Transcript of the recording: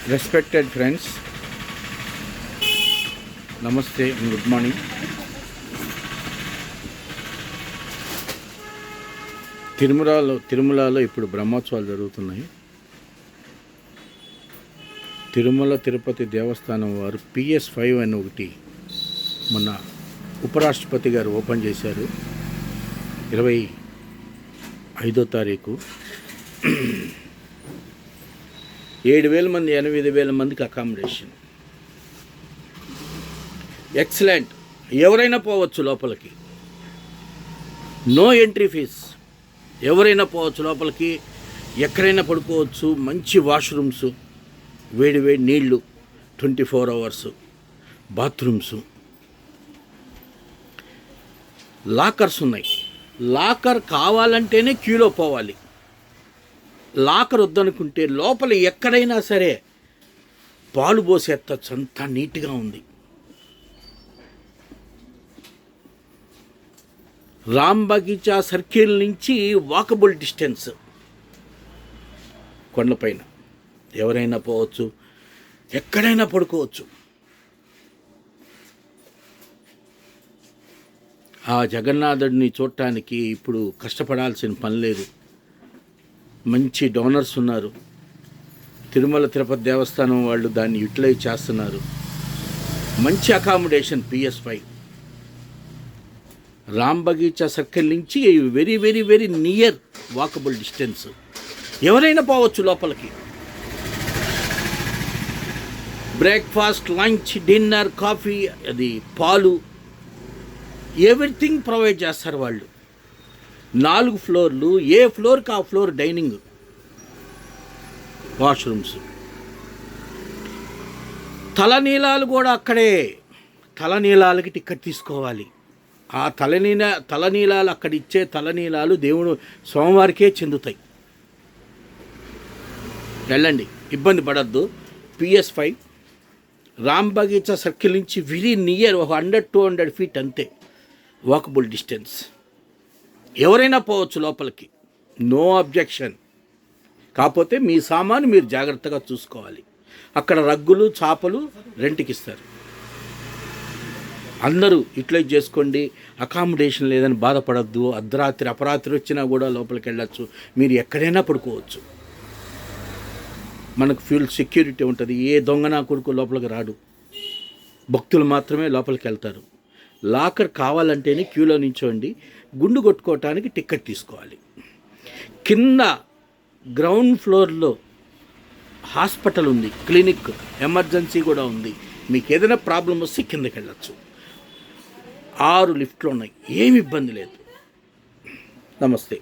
Respected friends, నమస్తే, good morning. తిరుమలలో ఇప్పుడు బ్రహ్మోత్సవాలు జరుగుతున్నాయి. తిరుమల తిరుపతి దేవస్థానం వారు PS5 అని ఒకటి మొన్న ఉపరాష్ట్రపతి గారు ఓపెన్ చేశారు. 25వ తారీఖు 7,000 మంది 8,000 మందికి అకామిడేషన్. ఎక్సలెంట్. ఎవరైనా పోవచ్చు లోపలికి, నో ఎంట్రీ ఫీజ్. ఎవరైనా పోవచ్చు లోపలికి, ఎక్కడైనా పడుకోవచ్చు. మంచి వాష్రూమ్స్, వేడి నీళ్ళు, 24 అవర్స్, బాత్రూమ్స్, లాకర్స్ ఉన్నాయి. లాకర్ కావాలంటేనే క్యూలో పోవాలి. లాకర్ వద్దనుకుంటే లోపల ఎక్కడైనా సరే పాలు పోసి ఎత్తచ్చు. అంతా నీట్గా ఉంది. రామ్ బగీచా సర్కిల్ నుంచి వాకబుల్ డిస్టెన్స్. కొండపైన ఎవరైనా పోవచ్చు, ఎక్కడైనా పడుకోవచ్చు. ఆ జగన్నాథుడిని చూడటానికి ఇప్పుడు కష్టపడాల్సిన పని లేదు. మంచి డోనర్స్ ఉన్నారు. తిరుమల తిరుపతి దేవస్థానం వాళ్ళు దాన్ని యూటిలైజ్ చేస్తున్నారు. మంచి accommodation. PS5 Ram Bagicha circle నుంచి very very very near walkable distance. ఎవరైనా పోవచ్చు లోపలికి. బ్రేక్ఫాస్ట్, లంచ్, డిన్నర్, కాఫీ, అది పాలు, ఎవ్రీథింగ్ ప్రొవైడ్ చేస్తారు వాళ్ళు. 4 ఫ్లోర్లు, ఏ ఫ్లోర్కి ఆ ఫ్లోర్ డైనింగ్, వాష్రూమ్స్. తలనీలాలు కూడా అక్కడే. తలనీలాలకి టికెట్ తీసుకోవాలి. ఆ తలనీలాలు అక్కడ ఇచ్చే తలనీలాలు దేవుడు స్వామివారికే చెందుతాయి. వెళ్ళండి, ఇబ్బంది పడద్దు. PS5 రామ్ బగీచా సర్కిల్ నుంచి వెరీ నియర్, 100-200 ఫీట్ అంతే వాకబుల్ డిస్టెన్స్. ఎవరైనా పోవచ్చు లోపలికి, నో అబ్జెక్షన్. కాకపోతే మీ సామాను మీరు జాగ్రత్తగా చూసుకోవాలి. అక్కడ రగ్గులు, చాపలు రెంట్కి ఇస్తారు. అందరూ యూటిలైజ్ చేసుకోండి. అకామిడేషన్ లేదని బాధపడద్దు. అర్ధరాత్రి అపరాత్రి వచ్చినా కూడా లోపలికి వెళ్ళచ్చు. మీరు ఎక్కడైనా పడుకోవచ్చు. మనకు ఫుల్ సెక్యూరిటీ ఉంటుంది. ఏ దొంగనా కొడుకు లోపలికి రాడు. భక్తులు మాత్రమే లోపలికి వెళ్తారు. లాకర్ కావాలంటేనే క్యూలో నించోండి. గుండు కొట్టుకోవటానికి టికెట్ తీసుకోవాలి. కింద గ్రౌండ్ ఫ్లోర్లో హాస్పిటల్ ఉంది, క్లినిక్, ఎమర్జెన్సీ కూడా ఉంది. మీకు ఏదైనా ప్రాబ్లం వస్తే కిందకి వెళ్ళచ్చు. 6 లిఫ్ట్లు ఉన్నాయి. ఏమి ఇబ్బంది లేదు. నమస్తే.